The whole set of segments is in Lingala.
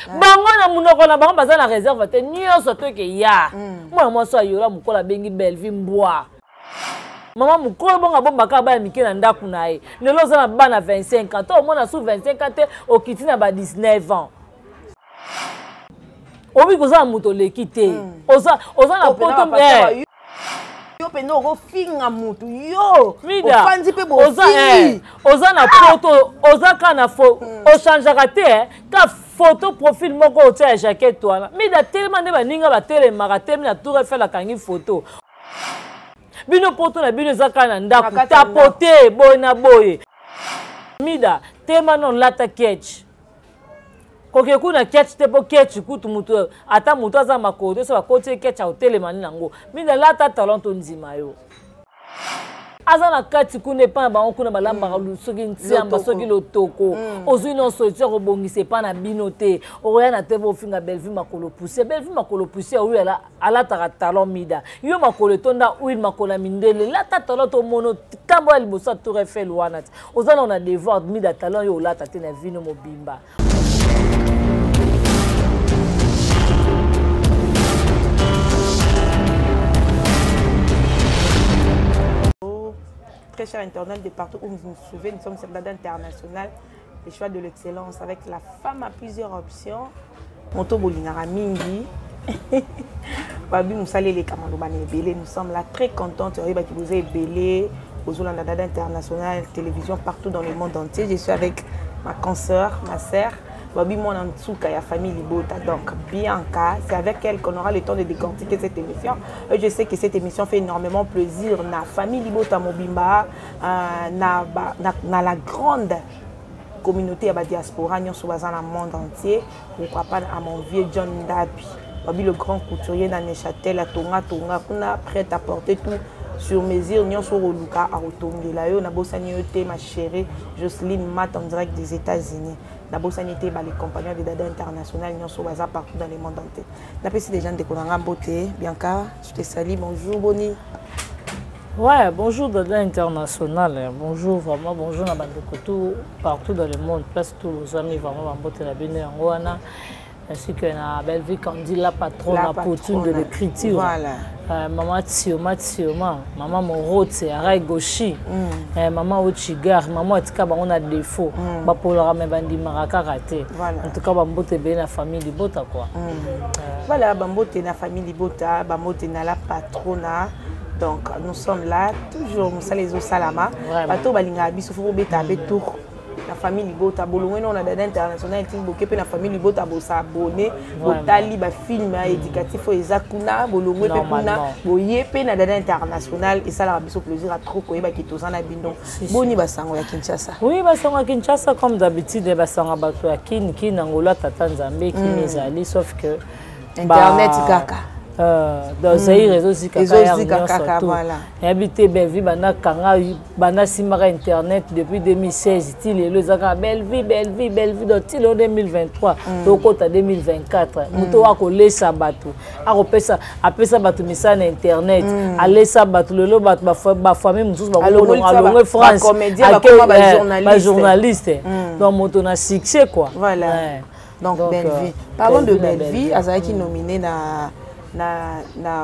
bango na munoko na bango baza na réserve te nyonso to ke ya mwana mwasi ayola mokolo abengi Belleville Mbwa mama mokolo bonga bombaka baya mike na ndako na ye lelo oza na bana 25 ans to omona su 25 ans te okiti na ba 19 ans obi koza moto leki te oza na poto yo peno go finga mutu yo ofanzi pe bo oza na poto oza kana fo o changeaka te ka photo profil moko otia ya jaquette wana mida tellement nde baninga batelemaka te na tour Eiffel akangi photo bino poto na bino eza kana ndako tapote boye na boye mida tema non lata ketch koke kuna ketch te po ketch kutu mutu ata mutu aza makolo so bakoti ketch a hotelema nango mida lata talento nzima yo aza na kati kuna pa bango kuna balamba soki ntiamba soki lotoko ozwi nyonso tia kobongisa epa na bino te oya na te bofinga Belleville makolo poussière oyo alataka talon mida yo makolo etonda huile makolo ya mindele lata talon tomono tambo ya liboso ya Tour Eiffel wana te oza na ona devoir mida talon yo olata te na vino mobimba. Très cher internaute de partout où vous nous suivez, nous sommes sur Dada International, le choix de l'excellence avec la femme à plusieurs options. Moto Bolinara Mingi, Babi Moussale les Kamando Belé, nous sommes là très contentes qui vous avez belé aux Dada International, télévision partout dans le monde entier. Je suis avec ma consoeur, ma sœur. Babi mon Antsuka, la famille Libota, donc Bianca, c'est avec elle qu'on aura le temps de décortiquer cette émission. Et je sais que cette émission fait énormément plaisir na famille Libota Mobimba, na la grande communauté à la diaspora, nous sommes dans le monde entier. Pourquoi pas à mon vieux John Dabi, Babi le grand couturier dans Neuchâtel, à Tonga, on a prêt à porter tout sur mesure. Nous sommes au Luka à Otongela, on a bossé ma chérie Jocelyne Matt en direct des États-Unis. La Bossanité, les compagnons de Dada International, nous sommes partout dans le monde entier. La PC des gens de Konanga Beauté, Bianca, je te salue, bonjour Bonnie. Ouais, bonjour Dada International, bonjour vraiment, bonjour na Bandekoto, partout dans le monde, place tous les amis vraiment Beauté la Béné Angoana, ainsi que na Belleville Candy, la patronne, la poutine de l'écriture. Voilà. Maman Tioma, maman Morote, Arai Goshi, maman Ochigar, maman Tika, on a des défauts. Pour même Bandi Maraka raté. En tout cas, Bambote bien la famille Libota quoi. Voilà, Bambote la famille Libota, Bambote la patrona. Donc nous sommes là toujours nous les au Salama. Bato balinga biso fo beta betour. La famille Libota bolongwe on a Dada International ti bokepe la famille Libota bo s'abonner botali ba film éducatif ezakuna bolongwe pe kuna boyepe na Dada International et ça la biso plaisir à trop koyeba ki tozana bindo boni basango ya Kinshasa. Oui, basango ya Kinshasa comme d'habitude basango bato ya Kin Angola tata Nzambe ki mezali sauf que internet kaka dans ces réseaux zika voilà habité Belleville bana simara internet depuis 2016 il le zaka Belleville dans tilo 2023 tokota 2024 muto wa ko lesa bato akopesa apesa bato misa na internet alesa bato lelo bato ba famille mususu ba kolonga France ba journaliste donc moto na succès quoi voilà donc Belleville parlons de Belleville azaki nominé na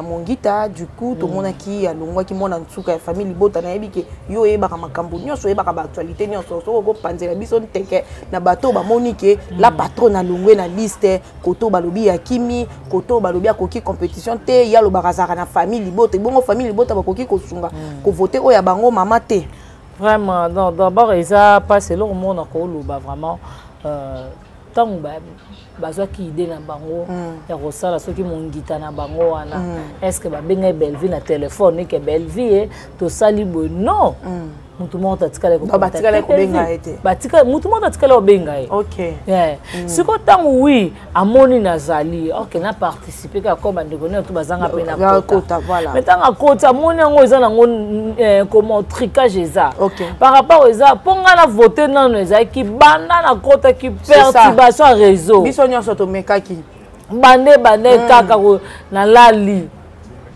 Mongita du coup tout le monde qui a longwa qui mona nsuka famille Libota na yebike yo yebaka makambo nyonso yebaka ba actualité nyonso so ko panzela biso nteke na bato ba monike la patronne na longwe na liste koto balobi ya kimi koto balobi ya koki compétition te ya lo barazaka na famille Libota bongo famille Libota ba koki ko sunga ko voter o ya bango mama te vraiment d'abord ils a passé leur monde ko loba vraiment tant bazwa ki idée na bango ya kosala soki mongita na bango wana est-ce que babenga Belleville na téléphone que Belleville to sali bo non mutu monta tikale ko benga ete batika mutu monta tikale obenga e OK siko tango oui amoni nazali OK na participer ka ko bandeko ne to bazanga pe na kota voilà mais tanga kota amoni ngo eza nango comment tricage eza par rapport eza ponga na voter nano eza ki banda na kota ki perturbation réseau biso nyonso to mekaki bande kaka na lali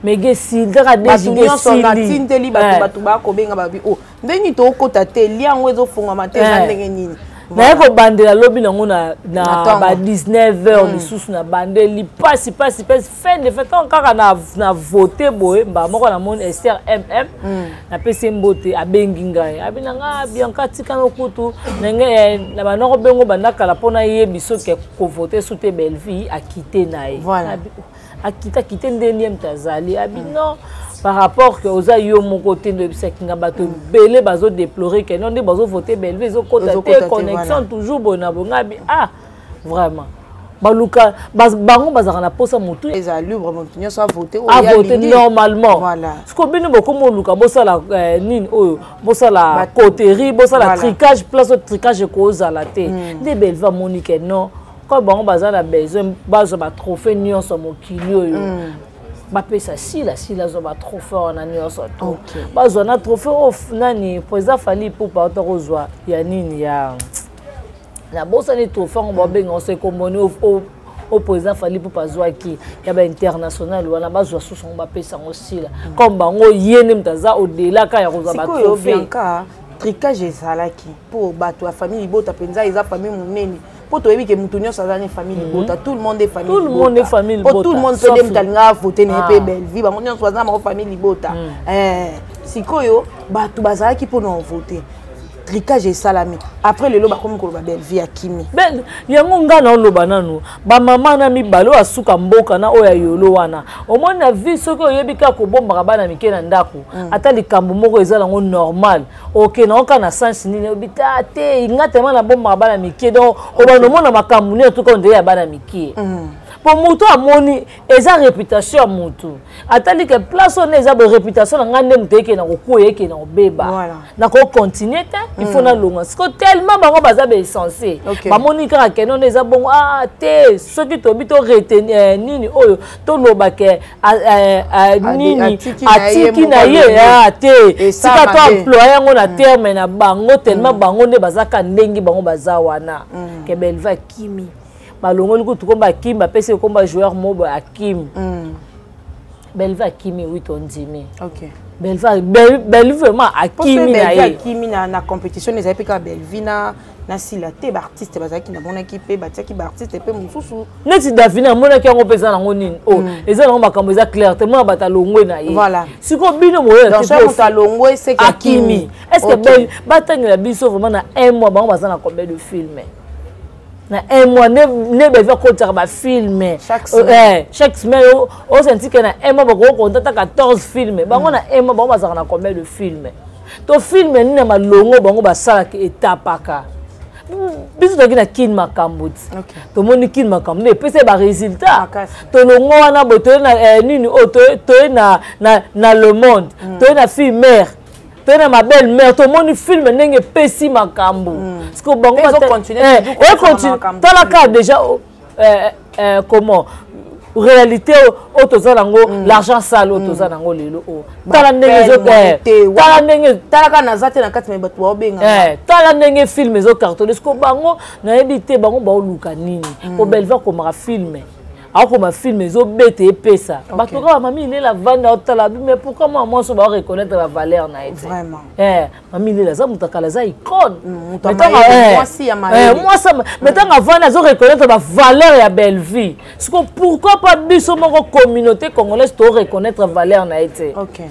mege si daka décider si na tindeli bato ba ko benga babi o ndeni to kota te liango ezo funga mate za ndenge nini na ko bandela lobi nango na ba 19h lisusu na bandeli passe fin de fait kaka na voter boye mba moko na mon Esther na pese mbote abengi ngai abinanga Bianca tika no kutu na banoko bengo bandaka la pona yebiso ke ko voter soute Belleville a quitté nae voilà a quitté ndenième tazali non par rapport que aux aïeux mon côté de sekinga bato belé bazo déplorer que non de bazo voter Belleville zo côté connexion toujours bona bonga ah vraiment baluka bango bazaka na posa mutu les alubres montignon soit voter à voter normalement voilà ce qu'on bino beaucoup moluka bossa la nine oyo bossa la coterie bossa la tricage place au tricage cause la té de Belleville monique non quand bango bazana besoin bazo ba trophée nion so mokili oyo bapesa sila zo ba trophée on a nyonso to bazo na trophée of nani président Fally Ipupa otokozwa ya nini ya la bossa ni trophée on ba benga on se commoni au président Fally Ipupa zwaki ya ba international wana bazwa susu on bapesa ngo sila comme bango yene mtaza au-delà ka ya kozwa ba trophée tricage ezalaki pour bato ya famille Libota penza eza famille monene pour toi que mutunyo sazane famille Libota tout le monde est famille Libota tout le monde est famille Libota tout le monde peut dem talinga voter na pe Belleville bango nyonso sazana ma famille Libota sikoyo bato bazalaki pour non voter tricage salami après le loba comme ko ba Belleville akimi ben yango ngana loba nanu ba mama na mibalo asuka mboka na oya yolo wana omona vie soko oyebika ko bomba bana mike na ndako ata likambo moko ezala ngo normal OK na oka na sens nini obita te ngata na bomba bana mike donc obano mona makambu ni to ko ndeya bana mike pour mutu amoni eza réputation mutu atali que place on eza ba réputation nga ndem teke na kokoye ke na obeba na ko continuer ta il faut na longa parce que tellement bango baza be censé ba moni ka ke non eza bon ah te ce qui to bito retenir nini oyo to loba ke nini atiki na ye ah te sika to employer ngo na terme na bango tellement bango ne bazaka ndengi bango baza wana ke Belleville kimi balongoli kutu komba Kim bapese komba joueur mobo Akim Belleville Akimi oui ton dimi OK Belleville vraiment Akimi na ye Akimi na compétition les apika Belleville na sila te ba artiste bazaki na bona kipe batiaki ba artiste pe mususu neti Davina mona ki ngo pesa na ngonini oh eza na makambo eza clair te mona batalongwe na ye voilà siko bino moyo donc ça mutalongwe c'est Akimi est-ce que batangela biso vraiment na un mois bango bazana na combien de films na un mois ne beva ko ba film chaque semaine on senti que na un mois bako kontata 14 films bango na un mois bango bazaka na combien de films to film ni na malongo bango basala ke etapaka biso to kina kin makambuti to moni kin makambu ne pese ba résultat to longo wana boto na nini o to na le monde to na fille mère tena ma belle mère to moni film ndenge pesi makambu parce que bango va continuer tala ka déjà comment réalité autozalango l'argent sale autozalango lelo tala ndenge tala ka nazate na kati me bato ba obenga tala ndenge film ezo cartonner parce que bango na ebité bango ba oluka nini o Belleville ko ma film ako ma film ezo bete pesa bato ka mami il est la vanda otala mais pourquoi moi so ba reconnaître la valeur na été vraiment mami il est la za mutakala za icône moi ça metanga vanda zo reconnaître la valeur ya Belleville parce que pourquoi pas biso moko communauté congolaise to reconnaître la valeur na été OK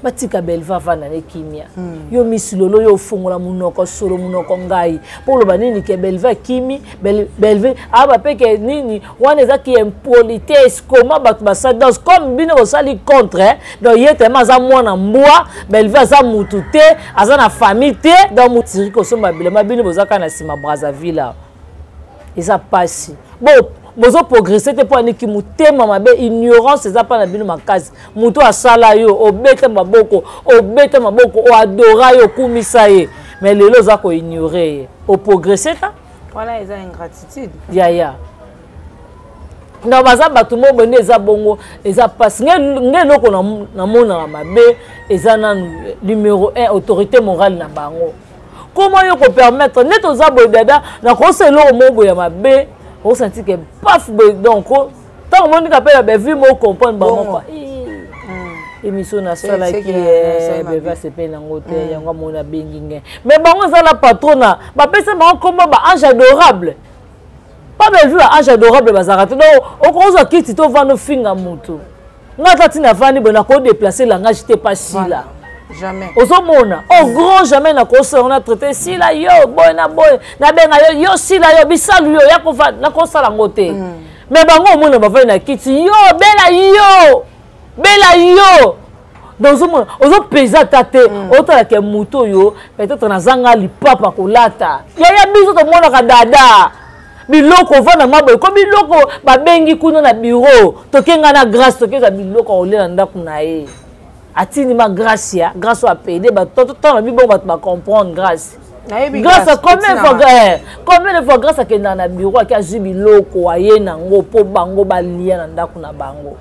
batika Belleville vana ne kimia yo misilolo yo fongola munoko solo munoko ngai pour le banini ke Belleville kimi Belleville aba peke nini wana ezaki impolitesse comment bat basa dans comme bino osali contre donc yete maza mwana mbwa Belleville za mutute aza na famille te dans mutiri ko somba bilema bino bozaka na sima Brazzaville eza pasi bon bozo progresser te pour aniki mutema mabe ignorance eza pa na bino makasi muto asala yo obeta maboko o adora yo kumisa ye mais lelo za ko ignorer o progresser ta voilà eza ingratitude ya na baza batu mo bone eza bongo eza pas ngeloko na mona mabe eza na numéro 1 autorité morale na bango comment yo ko permettre neto za bodada na ko selo mo boya mabe on sentit que paf donc tant on dit qu'appelle la vie mo comprendre ba mo quoi émission na sala qui beva se pe nango te yango mona benginge mais bango za la patrona ba pesa bango comme ba ange adorable pas bien vu ange adorable bazarate donc on cause kiti to vano finga mutu ngata tina vani bona ko déplacer langage te pas si là jamais ozomona au grand jamais na kosa on a traité si là yo boy na benga yo si là yo bisalu yo ya ko va na kosa la ngote mais bango mona ba vani na kiti yo bela yo donc ozo pesa tate otala ke muto yo peut-être na zanga lipapa kolata ya biso to mona ka dada biloko vana maboy ko biloko babengi kuna na bureau tokenga na grâce tokeza biloko olela ndaku na ye atini ma grâce ya grâce a payé ba toto na bibo ba comprendre grâce grâce à combien de fois grâce à que na bureau ki azu biloko aye nango po bango ba lia na ndaku na bango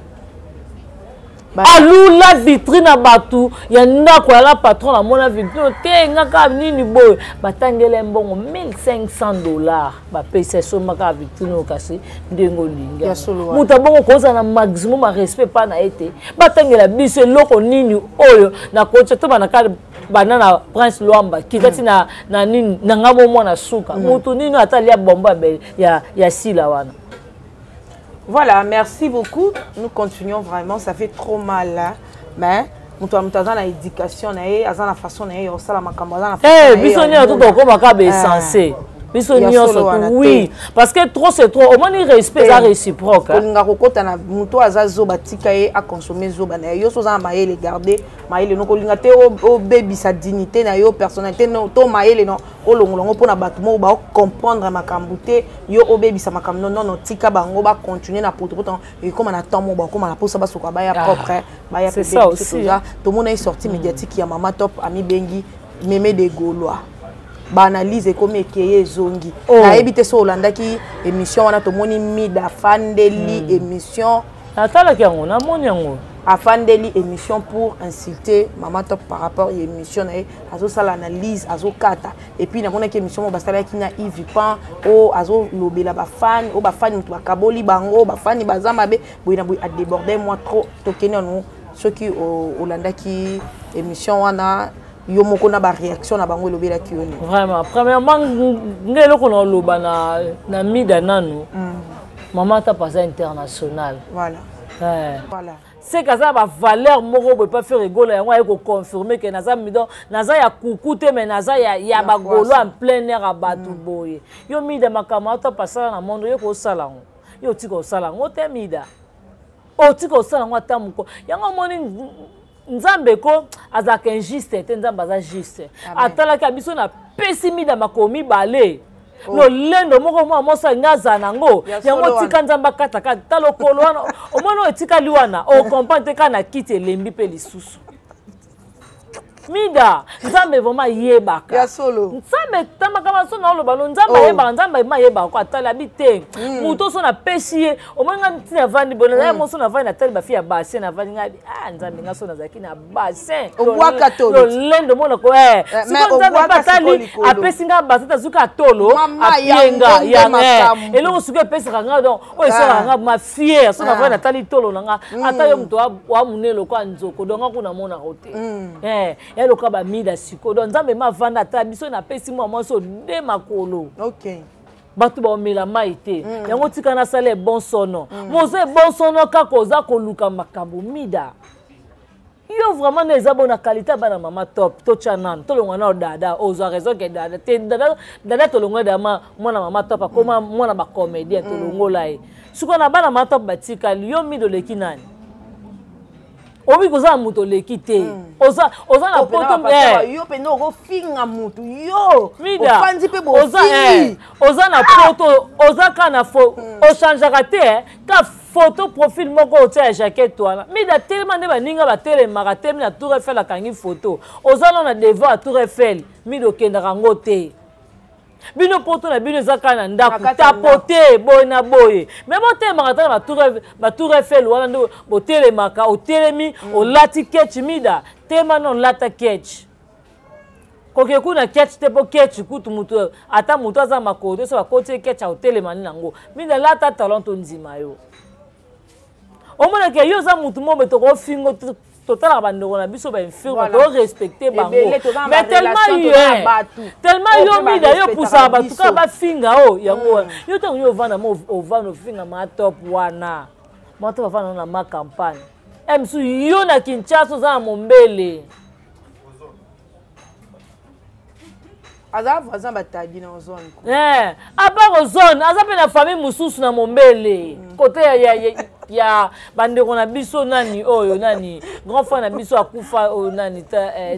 alou la vitrine à batou ya ndako ya la patron na mona vitrine te ngaka nini boy batangele mbongo $1500 ba pesa soma ka vitrine okasi ndengo linga muta bongo koza na maximum a respect pa na été batangela biso loko nini oyo na kocha to banaka banana prince Luamba kitati na nini na ngamo mwana suka mutu nini atalia bomba ya sila wana. Voilà, merci beaucoup. Nous continuons vraiment, ça fait trop mal là. Mais nous avons l'éducation, nous avons la façon, nous avons la makambo, nous avons la façon. Oui, parce que trop c'est trop. Au moins, il respect la réciproque. On a consommer zoba na yo soza maele garder maele no kolinga te o baby sa dignité na yo personnalité no to maele no olongolongo pona bato mo ba comprendre makambo te yo o baby sa makambo non tika bango ba continuer na poto et comme na temps mo ba comme na posa ba soka ba ya propre ba ya c'est ça aussi to mona est sorti médiatique ya mama top ami bengi Mémé de Gaulois ba analyse comme ekeye zongi na ebité so olandaki émission wana to moni mida fandeli émission atala kiango na moni yango afandeli émission pour insulter Mama Top par rapport à l'émission azo sala analyse azo kata et puis na mona ki émission mo basala ki na Yves Pan o azo lobela ba fan o ba fan mutu bakaboli bango ba fan bazama be boina boy a déborder moi trop tokeni on ceux qui olandaki émission wana yo moko na ba réaction na bango lobela ki oni vraiment premièrement ngelo ko no loba na mida nanu Mama Top passé international voilà voilà c'est que ça va valeur moko peut pas faire rigoler yango ayeko confirmer que naza midon naza ya kukute mais naza ya bagolo en plein air à batu boye yo mida makama to pasala na mondo yo ko sala ngo yo tiko sala ngo te mida o tiko sala ngo tamuko yango moni nzambe ko azaka injuste te nzambe aza juste atala ka biso na pesi mida makomi bale no lendo moko mwa mosa ngaza nango yango tika nzamba kata kata talo kolo wana omona etika liwana o comprendre kana kite lembi pe lisusu mida nzambe vraiment yebaka ya solo nzambe tamaka maso na oloba no nzambe yebaka nzambe mayeba ko atala bite muto so na pesie omanga ntina vandi bona na moso na vandi na tali ba fia bassin na vandi ngabi nzambe ngaso na zaki na bassin obwaka tolo lo lendo mona ko siko nzambe patali apesi nga bassin tazuka tolo apienga ya eloko suko epesi nga donc o esala nga ma fière so na vandi na tali tolo nanga ata yo mto wa munelo kwa nzoko donc kuna mona kote ya loka ba mida siko donc nzambe ma vanda ata biso na pesi mwa moso de makolo OK batu ba omela maite yango tika na sale bon sono moze bon sono ka koza ko luka makambo mida yo vraiment na ezabo na qualité bana Mama Top to chanan to longa na dada ozo raison que dada te dada to longa dama mwana Mama Top akoma mwana ba comédien to longo lai suko na bana Mama Top batika yo mido lekinani obi koza muto lekite oza na poto yo pendo ko finga mutu yo ofandi pe bo oza na poto oza kana fo o changer te ka photo profil moko otia jaquette wana mida tellement de baninga ba telemaka te na Tour Eiffel akangi photo oza na devant à Tour Eiffel mido kenda rango te bino poto na bino ezaka na ndako tapote boye na boye mais botelemaka ta ba Tour Eiffel wana ndo botelemaka otelemi olati ketch mida tema non lata ketch koke kuna ketch te po ketch kutu mutu ata mutu aza makoto so bakoti ketch otelemani nango mida lata talent ndima yo omona ke yo za mutu mo beto ko fingo total bandeko na biso ba infirme to respecter bango mais tellement yo mida yo poussa ba tuka ba finga o yango yo to yo vana mo ovana finga ma top wana mo to vana na ma campagne emsu yo na Kinshasa za Mombele aza voisin batagi na zone apa zone aza pe na famille mususu na Mombele côté ya bandeko na biso nani oyo nani grand frère na biso akufa o nani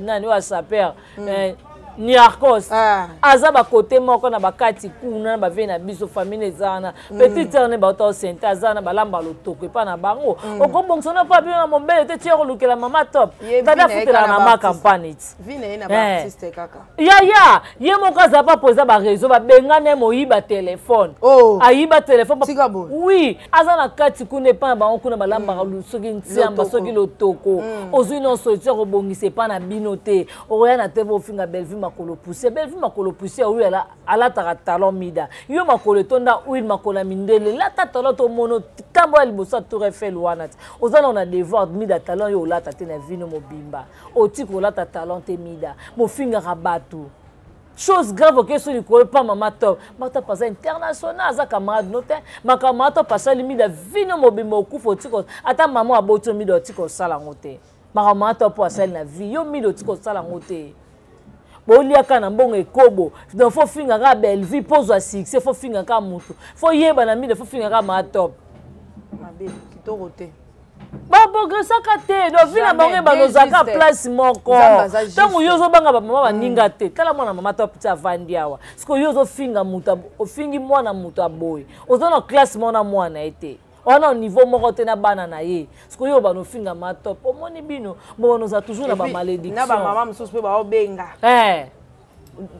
nani wa saper Niarkos aza ba côté moko na bakati kuna ba ve na biso famille ezana petite sœur ne ba to senta azana balamba lotoko pa na bango okobongsona pa bien na Mombele te tiero lukela mama top tada futela na ma campagne vine na ba artiste kaka ya ye moko aza pa poser ba réseau ba bengane moyiba téléphone ayiba téléphone oui aza na kati kuna pa na bango kuna balamba lusoki ntiamba soki lotoko ozui no sortir obongise pa na binote oya na tebo finga Bellevue makolo poussé Bellevue makolo poussé oui ala ta talon mida yo makolo tonda huile makolo mindele la ta talon to mono tambo libosa Tour Eiffel wana ozana on a devoir mida talon yo la ta tena vino mobimba otiko la ta talon te mida mo finga rabatu chose grave que ce ne pas maman top mata pas international za camarade noté ma camarade pas limida vino mobimba okufo otiko ata maman aboto mida otiko sala ngote ma camarade top asali na vie yo mida otiko sala ngote boliaka na mbongo ekobo donc faut finga ka Bellevue pose à succès faut finga ka mutu faut yeba na mide faut finga ka ma top mabe kitoko te ba bogresaka te do vina bango banozaka place moko tango yozo banga ba mama baninga te tala mwana mama top ta vandi awa siko yozo finga mutu ofingi mwana mutu aboy ozona classe mona mwana ete on a niveau moko te na bana na ye siko yo bano finga ma top omoni bino bono za toujours na ba malédiction na ba mama mususu pe ba obenga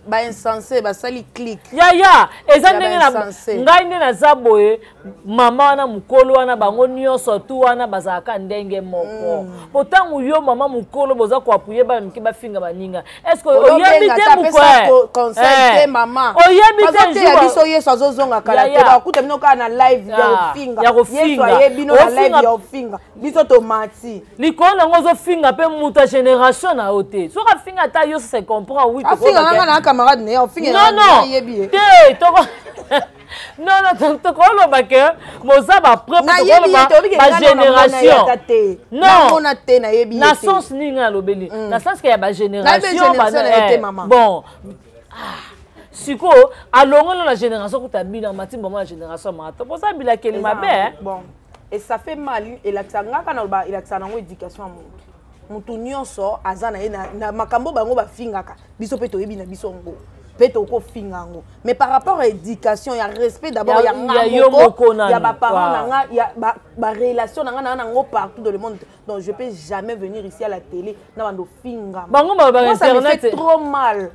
ba insensé ba sali click ya eza ndenge na ngai nde na zaboye mama na mukolo wana bango nyonso tu wana bazaka ndenge moko potangu yo mama mukolo boza ko apuye ba miki ba finga baninga est-ce que oyebi te muko conseil te mama oyebi te ya biso yeso azozonga kala te ba kuta bino ka na live ya finga yeso ayebi no na live ya finga biso to mati likona ngozo finga pe muta génération na ote so ka finga ta yo se comprend oui to na camarade ne on finga na yebi te toko non to ko lo ba ke moza ba propre to ko ba génération non on a te na yebi na sens ni nga lobeli na sens que ya ba génération ba bon siko alongo na génération ko tabina mati maman la génération mato pour ça bila kelima be bon et ça fait mal et la tsanga kana ba ila tsana ngo éducation à mutu nyonso azana na makambo bango ba fingaka biso pe to yebi na biso ngo pe to ko fingango mais par rapport à éducation il y a respect d'abord il y a ba parents na il y a ba relation na ngo partout dans le monde donc je peux jamais venir ici à la télé na bando finga bango ba internet c'est trop mal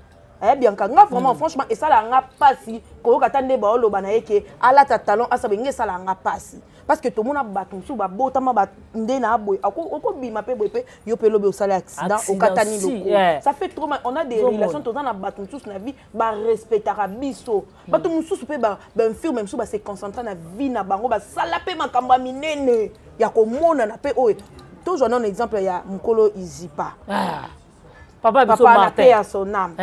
bien quand vraiment franchement et ça la nga pasi ko katande ba oloba na yeke ala ta talon asabenge ça la nga pasi parce que tout le monde a battu sous ba botama ba ndena boy oko bima pe boy pe yo pe lobe au sale accident au katani loko ça fait trop mal on a des relations tout dans na battu tous na vie ba respectera biso battu mususu pe ba film même sous ba se concentrer na vie na bango ba sala pe makamba minene ya ko mona na pe oyo toujours un exemple ya mukolo Izipa Papa na paix à son âme.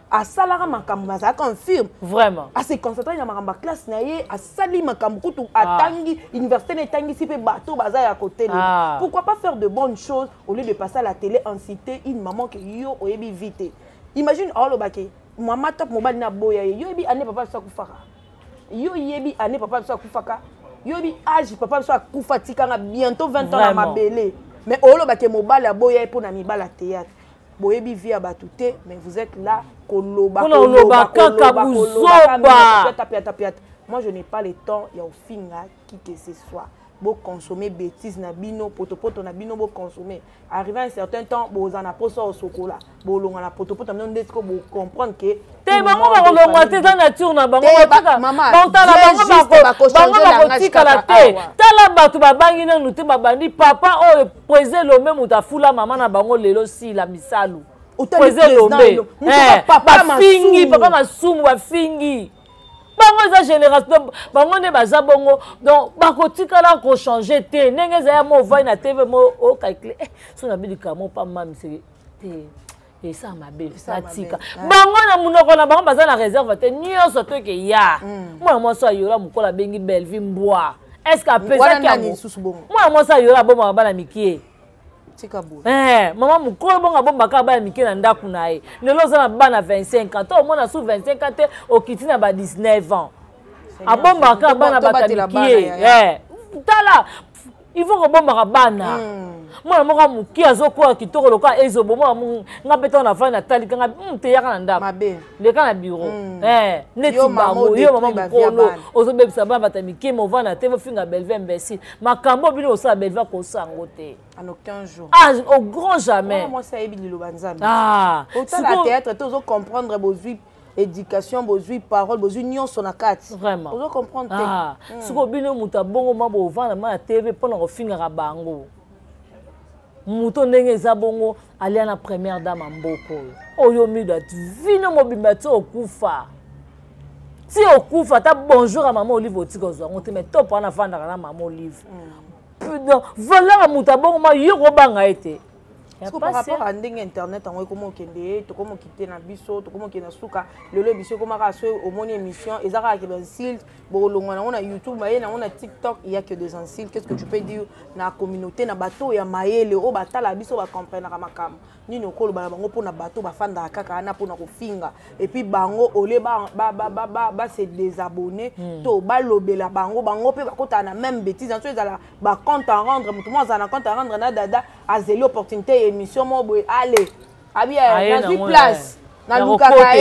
A salara makambo ça confirme vraiment. A se concentrer na makamba classe na ye a sali makambo kutu atangi université na tangi si pe bateau baza ya côté. Pourquoi pas faire de bonnes choses au lieu de passer à la télé en citer une maman que yo oyebi vite. Imagine all obake maman top mobile na boya yo yebi ane papa so kufaka. Yo yebi ane papa so kufaka. Yo yebi âge papa so kufa tikanga bientôt 20 ans na mabele. Mais all obake mobile ya boya pour na mibala théâtre. Boyebi via batouté mais vous êtes là koloba moi je n'ai pas le temps ya ofinga qui que ce soit bo consommer bêtises na bino potopoto na bino bo consommer arrivé à un certain temps bo zana poso au chocolat bo longa na potopoto non ndeko bo comprendre que te bango ba longa te dans nature na bango ba maman tala bango ba tika te tala batu ba bangi na nuti ba bandi papa o poser le même uta fula maman na bango lelo si la misalu poser le même papa fingi papa masumu ba fingi bango za génération bango ne baza bongo donc bakotikala ko changer te ndenge za ya mo vai na TV mo o calculer so na bilika mo pa mami c'est et ça ma belle satika bango na munoko na bango baza na réserve te nyonso to ke ya moi so ayora mukola bengi Belleville Mboa est-ce que apesa ki moi so ayora bomba bana mikie maman mukolo bonga bomba ka bana mikie na ndaku na ye lelo za na bana 25 ans to mona sous 25 ans te okiti na ba 19 ans abomba ka bana batamikie tala il faut que bomba bana moi moko mukie azokoa kitoko loka ezobo moi nga beto na fana tali kanga te yaka na ndaku le kana bureau neti bango yo mama mukolo ozobebisa bana batamikie mo vana te finga Belleville imbécile makambo bino osa Belleville ko sango te en aucun jour au grand jamais moi ça ebi lilo banzambe autant la théâtre tu ozo comprendre bozui éducation bozui parole bozui nyonso na kati vraiment ozo comprendre te siko bino muta bongo mabo vana ma TV pona ko finga bango muto ndenge eza bongo alia na première dame mboko oyo mida vino mobimba ti okufa ti okufa ta bonjour à maman Olive otiko zo ngote mais top ana fanda na maman Olive voilà muta bongo ma yoko banga ete par rapport à ndenge internet en comment kende to comment quitter na biso to comment kena suka lelo biso comment ka so au moni émission ezaka ke ben sil bolonga na on a YouTube maye na on a TikTok il y a que des insultes qu'est-ce que tu peux dire na communauté na bato ya mayele o batala biso ba comprendre ka makam nini okolo ba bango pona bato ba fanda kaka na pona ko finga et puis bango ole ba se désabonner to ba lobela bango pe ba kota na même bêtise en so ezala ba compte à rendre mutu mo za na compte à rendre na dada azeli opportunité émission mo boy allez abia na place na lukaka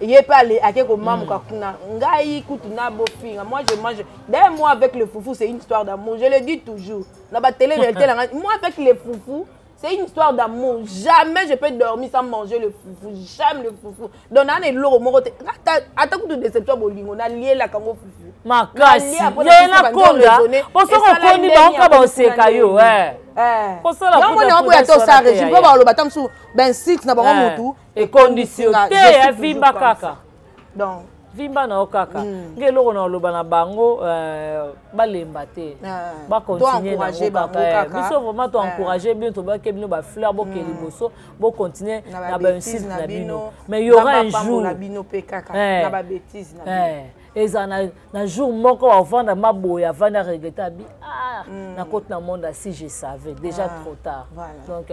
il est pas allé à quelque moment kuna ngai kutu na bofinga moi je mange d'ailleurs moi avec le foufou c'est une histoire d'amour je le dis toujours na ba télé réalité moi avec les foufou c'est une histoire d'amour. Jamais je peux dormir sans manger le foufou. J'aime le foufou. Donc, on est lourd. Attends que tu déception, on a lié la kango foufou. Ma casse. Il y a un conda. Pour ça qu'on connaît pas, on va se caillou. Pour ça, on va pas tout ça. Je peux pas le battre sous ben 6 na bango mutu et condition. Vimba kaka. Donc vimba na okaka ngelo na loba na bango balemba te ba continuer na okaka biso vraiment to encourager bien to ba ke bino ba fleur bo ke liboso bo continuer na ba insiste na bino mais il y aura un jour na bino pe kaka na ba bêtise na bino eza na jour moko va vendre ma boya vendre regretter bi na côté na monde si je savais déjà trop tard donc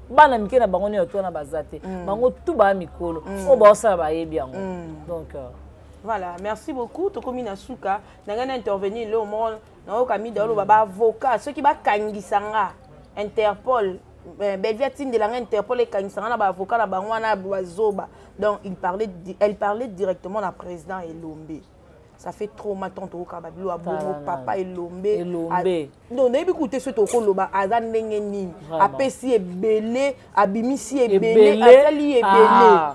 bana mike na bango ne to na bazate bango tout ba mikolo o ba osala ba yebi yango donc voilà merci beaucoup to komi na suka na ngana intervenir le monde na o kami dalo ba avocat ceux qui ba kangisanga Interpol Belviatine de la Interpol et kangisanga na ba avocat na bango na bazoba donc elle parlait directement à président Elombe. Ça fait trop maintenant to kababilo abongo papa Elombe non nebi koute ce to koloba azan ndenge nini apesi ebele abimisi ebele asali ebele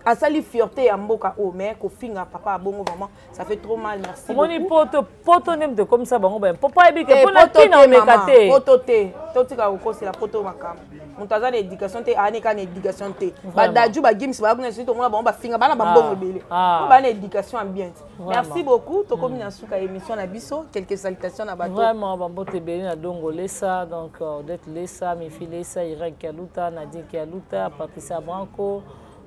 asali fierté ya mboka o mais ko finga papa abongo vraiment ça fait trop mal merci beaucoup moni poto nem de comme ça bango ben papa ebike pona tina mekate poto te totika ko c'est la poto makam montaza na éducation te ani ka na éducation te ba daju ba games ba kuna sito mona bango ba finga bana bambongo ebele ba na éducation ambiante merci beaucoup to komi na suka émission na biso quelques salutations na bato vraiment bambo te beli na dongo lesa donc d'être lesa mi fille lesa Irène Kaluta Nadine Kaluta Patricia Branco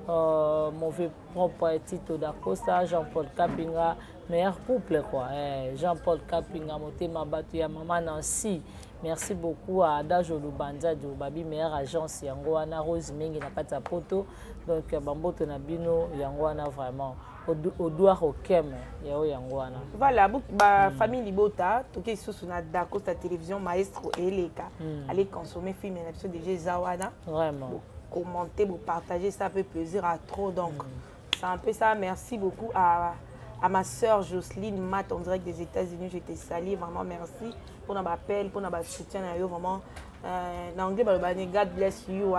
mon vieux propre Tito da Costa Jean-Paul Kapinga meilleur couple quoi Jean-Paul Kapinga motema batu ya maman Nancy merci beaucoup à Adajo Lubanza du Babi meilleure agence yango wana Rose Mingi na kata poto donc bamboto na bino yango wana vraiment au doigt au kem yango wana voilà ba famille Libota toki susu na da Costa télévision maestro eleka aller consommer film et épisode de Zawana vraiment commenter, vous partager, ça fait plaisir à trop. Donc, c'est un peu ça. Merci beaucoup à ma soeur Jocelyne Matt, en direct des États-Unis. Je t'ai salué, vraiment merci pour notre appel, pour notre soutien. Vraiment, en anglais, God bless you.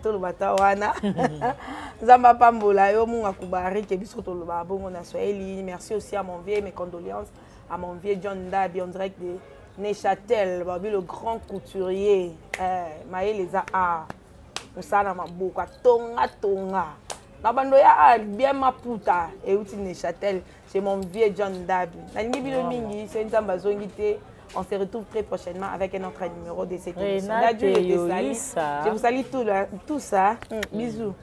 Tout le matin, Zamba Pambola, yo munga kubari, kebiso to le babon, on a soyeli. Merci aussi à mon vieux, mes condoléances à mon vieux John Dabi, en direct de Neuchâtel, le grand couturier. Maë les a. Osana maboka tonga Nabandoya bien Maputa et outil Neuchâtel chez mon vieux John Dab. Nalingi Bilo Mingi, c'est une zambazongité. On se retrouve très prochainement avec un autre numéro de cette émission. Je vous salue tout ça. Bisous.